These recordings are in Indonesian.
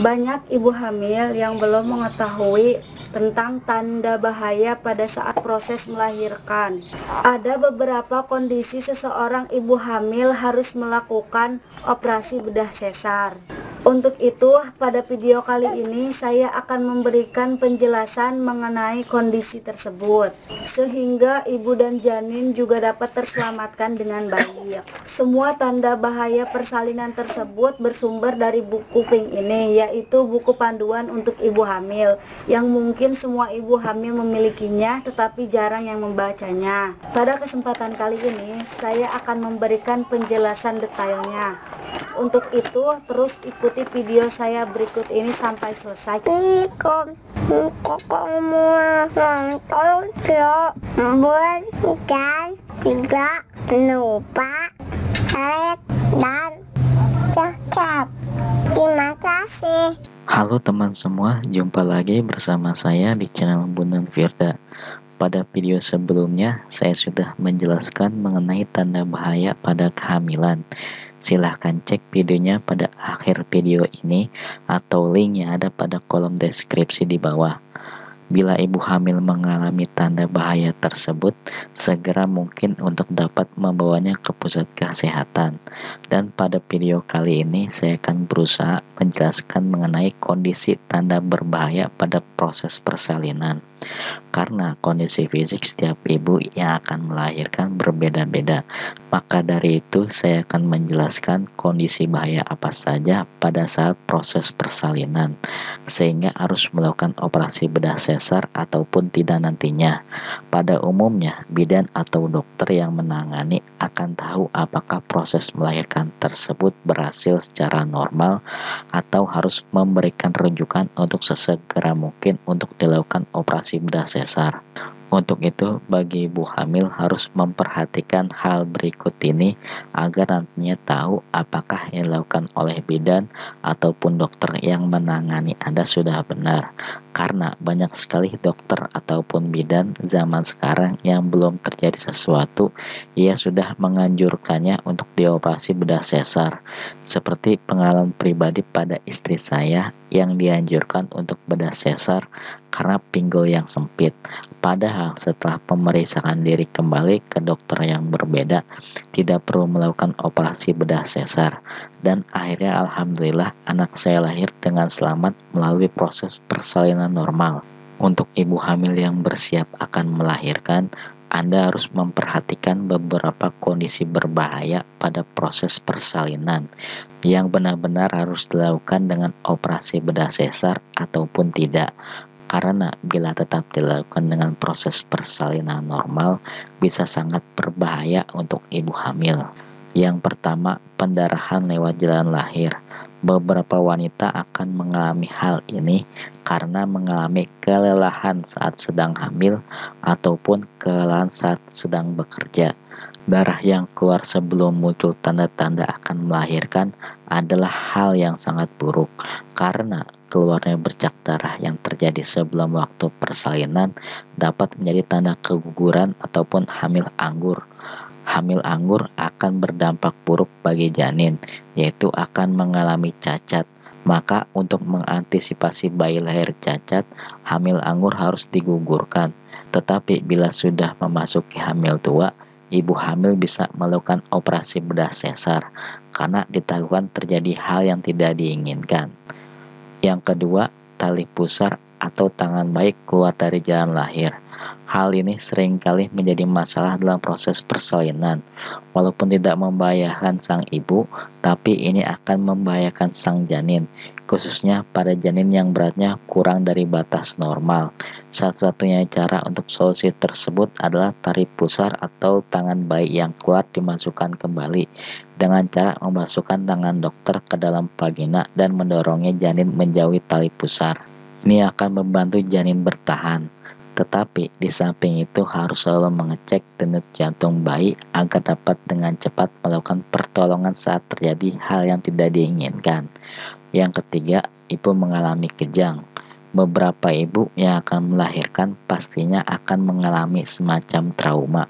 Banyak ibu hamil yang belum mengetahui tentang tanda bahaya pada saat proses melahirkan. Ada beberapa kondisi seseorang ibu hamil harus melakukan operasi bedah sesar. Untuk itu, pada video kali ini saya akan memberikan penjelasan mengenai kondisi tersebut, sehingga ibu dan janin juga dapat terselamatkan dengan baik. Semua tanda bahaya persalinan tersebut bersumber dari buku pink ini, yaitu buku panduan untuk ibu hamil, yang mungkin semua ibu hamil memilikinya, tetapi jarang yang membacanya. Pada kesempatan kali ini, saya akan memberikan penjelasan detailnya. Untuk itu, terus ikuti video saya berikut ini sampai selesai. Tidak lupa like dan subscribe. Terima kasih. Halo teman semua, jumpa lagi bersama saya di channel Bunda Firda. Pada video sebelumnya, saya sudah menjelaskan mengenai tanda bahaya pada kehamilan. Silahkan cek videonya pada akhir video ini atau link yang ada pada kolom deskripsi di bawah. Bila ibu hamil mengalami tanda bahaya tersebut, segera mungkin untuk dapat membawanya ke pusat kesehatan. Dan pada video kali ini, saya akan berusaha menjelaskan mengenai kondisi tanda berbahaya pada proses persalinan. Karena kondisi fisik setiap ibu yang akan melahirkan berbeda-beda, maka dari itu saya akan menjelaskan kondisi bahaya apa saja pada saat proses persalinan, sehingga harus melakukan operasi bedah sesar ataupun tidak nantinya. Pada umumnya, bidan atau dokter yang menangani akan tahu apakah proses melahirkan tersebut berhasil secara normal atau harus memberikan rujukan untuk sesegera mungkin untuk dilakukan operasi bedah sesar. Untuk itu, bagi ibu hamil harus memperhatikan hal berikut ini agar nantinya tahu apakah yang dilakukan oleh bidan ataupun dokter yang menangani Anda sudah benar. Karena banyak sekali dokter ataupun bidan zaman sekarang yang belum terjadi sesuatu, ia sudah menganjurkannya untuk dioperasi bedah sesar. Seperti pengalaman pribadi pada istri saya yang dianjurkan untuk bedah sesar karena pinggul yang sempit. Padahal setelah pemeriksaan diri kembali ke dokter yang berbeda, tidak perlu melakukan operasi bedah sesar. Dan akhirnya alhamdulillah anak saya lahir dengan selamat melalui proses persalinan normal. Untuk ibu hamil yang bersiap akan melahirkan, Anda harus memperhatikan beberapa kondisi berbahaya pada proses persalinan yang benar-benar harus dilakukan dengan operasi bedah sesar ataupun tidak. Karena bila tetap dilakukan dengan proses persalinan normal, bisa sangat berbahaya untuk ibu hamil. Yang pertama, pendarahan lewat jalan lahir. Beberapa wanita akan mengalami hal ini karena mengalami kelelahan saat sedang hamil ataupun kelelahan saat sedang bekerja. Darah yang keluar sebelum muncul tanda-tanda akan melahirkan adalah hal yang sangat buruk, karena keluarnya bercak darah yang terjadi sebelum waktu persalinan dapat menjadi tanda keguguran ataupun hamil anggur. Hamil anggur akan berdampak buruk bagi janin, yaitu akan mengalami cacat. Maka untuk mengantisipasi bayi lahir cacat, hamil anggur harus digugurkan. Tetapi bila sudah memasuki hamil tua, ibu hamil bisa melakukan operasi bedah sesar karena ditahukan terjadi hal yang tidak diinginkan. Yang kedua, tali pusar atau tangan bayi keluar dari jalan lahir. Hal ini seringkali menjadi masalah dalam proses persalinan. Walaupun tidak membahayakan sang ibu, tapi ini akan membahayakan sang janin, khususnya pada janin yang beratnya kurang dari batas normal. Satu-satunya cara untuk solusi tersebut adalah tali pusar atau tangan bayi yang keluar dimasukkan kembali dengan cara memasukkan tangan dokter ke dalam vagina dan mendorongnya janin menjauhi tali pusar. Ini akan membantu janin bertahan. Tetapi di samping itu harus selalu mengecek denyut jantung bayi agar dapat dengan cepat melakukan pertolongan saat terjadi hal yang tidak diinginkan. Yang ketiga, ibu mengalami kejang. Beberapa ibu yang akan melahirkan pastinya akan mengalami semacam trauma,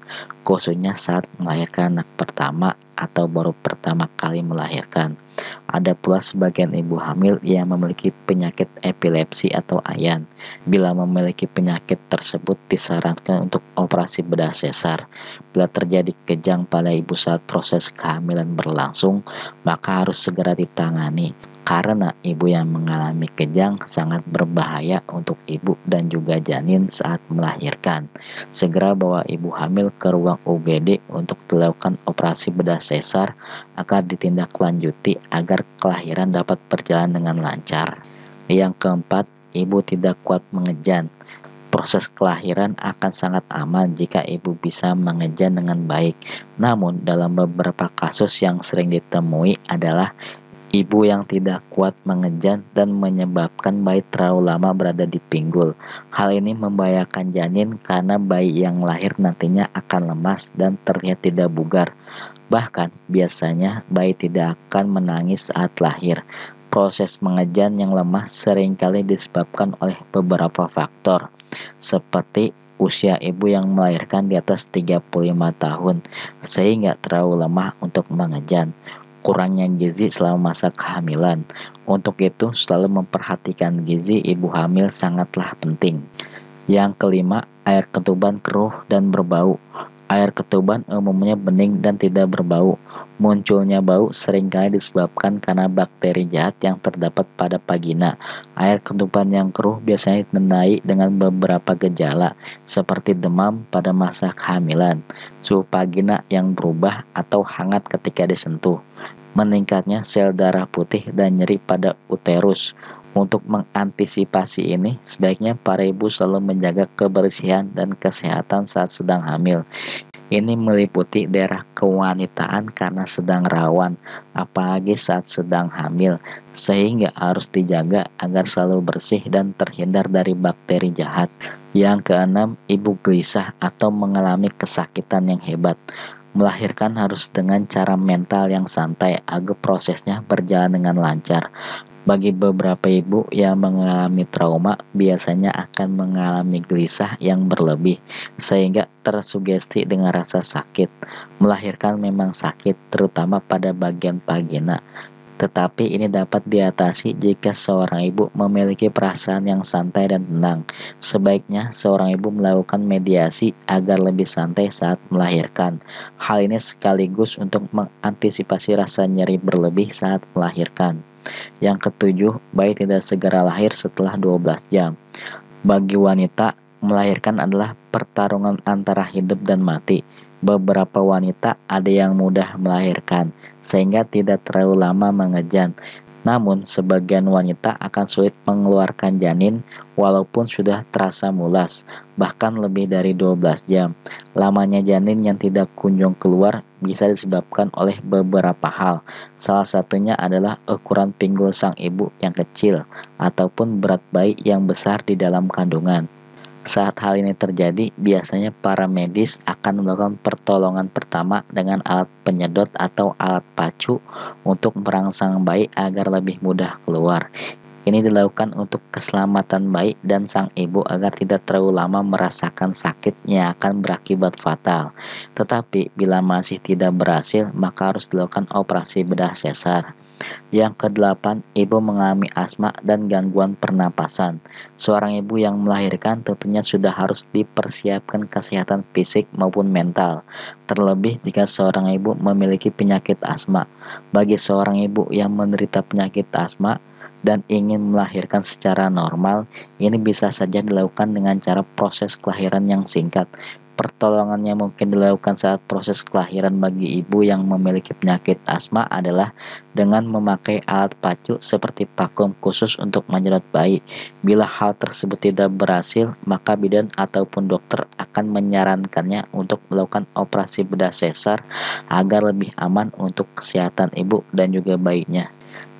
khususnya saat melahirkan anak pertama atau baru pertama kali melahirkan. Ada pula sebagian ibu hamil yang memiliki penyakit epilepsi atau ayan. Bila memiliki penyakit tersebut disarankan untuk operasi bedah sesar. Bila terjadi kejang pada ibu saat proses kehamilan berlangsung, maka harus segera ditangani. Karena ibu yang mengalami kejang sangat berbahaya untuk ibu dan juga janin saat melahirkan. Segera bawa ibu hamil ke ruang UGD untuk dilakukan operasi bedah sesar agar ditindaklanjuti agar kelahiran dapat berjalan dengan lancar. Yang keempat, ibu tidak kuat mengejan. Proses kelahiran akan sangat aman jika ibu bisa mengejan dengan baik. Namun, dalam beberapa kasus yang sering ditemui adalah ibu yang tidak kuat mengejan dan menyebabkan bayi terlalu lama berada di pinggul. Hal ini membahayakan janin karena bayi yang lahir nantinya akan lemas dan terlihat tidak bugar. Bahkan, biasanya bayi tidak akan menangis saat lahir. Proses mengejan yang lemah seringkali disebabkan oleh beberapa faktor, seperti usia ibu yang melahirkan di atas 35 tahun, sehingga terlalu lemah untuk mengejan. Kurangnya gizi selama masa kehamilan. Untuk itu, selalu memperhatikan gizi ibu hamil sangatlah penting. Yang kelima, air ketuban keruh dan berbau. Air ketuban umumnya bening dan tidak berbau. Munculnya bau seringkali disebabkan karena bakteri jahat yang terdapat pada vagina. Air ketuban yang keruh biasanya ditandai dengan beberapa gejala, seperti demam pada masa kehamilan, suhu vagina yang berubah atau hangat ketika disentuh, meningkatnya sel darah putih dan nyeri pada uterus. Untuk mengantisipasi ini, sebaiknya para ibu selalu menjaga kebersihan dan kesehatan saat sedang hamil. Ini meliputi daerah kewanitaan karena sedang rawan, apalagi saat sedang hamil, sehingga harus dijaga agar selalu bersih dan terhindar dari bakteri jahat. Yang keenam, ibu gelisah atau mengalami kesakitan yang hebat. Melahirkan harus dengan cara mental yang santai agar prosesnya berjalan dengan lancar. Bagi beberapa ibu yang mengalami trauma, biasanya akan mengalami gelisah yang berlebih, sehingga tersugesti dengan rasa sakit. Melahirkan memang sakit, terutama pada bagian vagina. Tetapi ini dapat diatasi jika seorang ibu memiliki perasaan yang santai dan tenang. Sebaiknya seorang ibu melakukan mediasi agar lebih santai saat melahirkan. Hal ini sekaligus untuk mengantisipasi rasa nyeri berlebih saat melahirkan. Yang ketujuh, bayi tidak segera lahir setelah 12 jam. Bagi wanita, melahirkan adalah pertarungan antara hidup dan mati. Beberapa wanita ada yang mudah melahirkan, sehingga tidak terlalu lama mengejan. Namun, sebagian wanita akan sulit mengeluarkan janin walaupun sudah terasa mulas, bahkan lebih dari 12 jam. Lamanya janin yang tidak kunjung keluar bisa disebabkan oleh beberapa hal. Salah satunya adalah ukuran pinggul sang ibu yang kecil, ataupun berat bayi yang besar di dalam kandungan. Saat hal ini terjadi, biasanya para medis akan melakukan pertolongan pertama dengan alat penyedot atau alat pacu untuk merangsang bayi agar lebih mudah keluar. Ini dilakukan untuk keselamatan bayi dan sang ibu agar tidak terlalu lama merasakan sakit yang akan berakibat fatal. Tetapi bila masih tidak berhasil, maka harus dilakukan operasi bedah sesar. Yang kedelapan, ibu mengalami asma dan gangguan pernapasan. Seorang ibu yang melahirkan tentunya sudah harus dipersiapkan kesehatan fisik maupun mental, terlebih jika seorang ibu memiliki penyakit asma. Bagi seorang ibu yang menderita penyakit asma dan ingin melahirkan secara normal, ini bisa saja dilakukan dengan cara proses kelahiran yang singkat. Pertolongan yang mungkin dilakukan saat proses kelahiran bagi ibu yang memiliki penyakit asma adalah dengan memakai alat pacu seperti vakum khusus untuk menyedot bayi. Bila hal tersebut tidak berhasil, maka bidan ataupun dokter akan menyarankannya untuk melakukan operasi bedah sesar agar lebih aman untuk kesehatan ibu dan juga bayinya.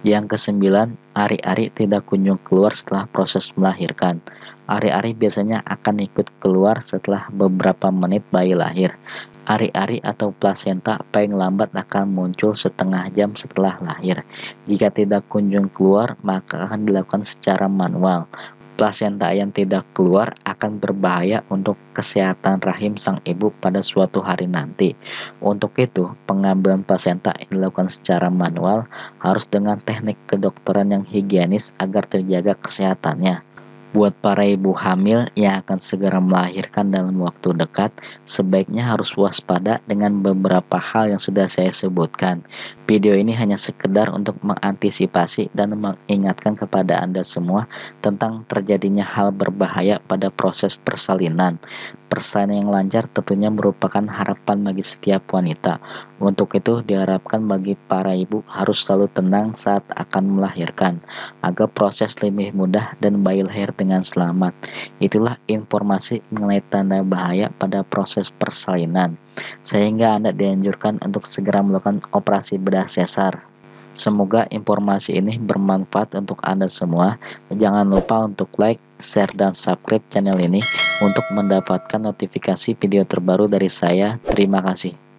Yang kesembilan, ari-ari tidak kunjung keluar setelah proses melahirkan. Ari-ari biasanya akan ikut keluar setelah beberapa menit bayi lahir. Ari-ari atau plasenta paling lambat akan muncul setengah jam setelah lahir. Jika tidak kunjung keluar, maka akan dilakukan secara manual. Plasenta yang tidak keluar akan berbahaya untuk kesehatan rahim sang ibu pada suatu hari nanti. Untuk itu, pengambilan plasenta dilakukan secara manual harus dengan teknik kedokteran yang higienis agar terjaga kesehatannya. Buat para ibu hamil yang akan segera melahirkan dalam waktu dekat, sebaiknya harus waspada dengan beberapa hal yang sudah saya sebutkan. Video ini hanya sekedar untuk mengantisipasi dan mengingatkan kepada Anda semua tentang terjadinya hal berbahaya pada proses persalinan. Persalinan yang lancar tentunya merupakan harapan bagi setiap wanita. Untuk itu diharapkan bagi para ibu harus selalu tenang saat akan melahirkan, agar proses lebih mudah dan bayi lahir dengan selamat. Itulah informasi mengenai tanda bahaya pada proses persalinan, sehingga Anda dianjurkan untuk segera melakukan operasi bedah sesar. Semoga informasi ini bermanfaat untuk Anda semua. Jangan lupa untuk like, share, dan subscribe channel ini untuk mendapatkan notifikasi video terbaru dari saya. Terima kasih.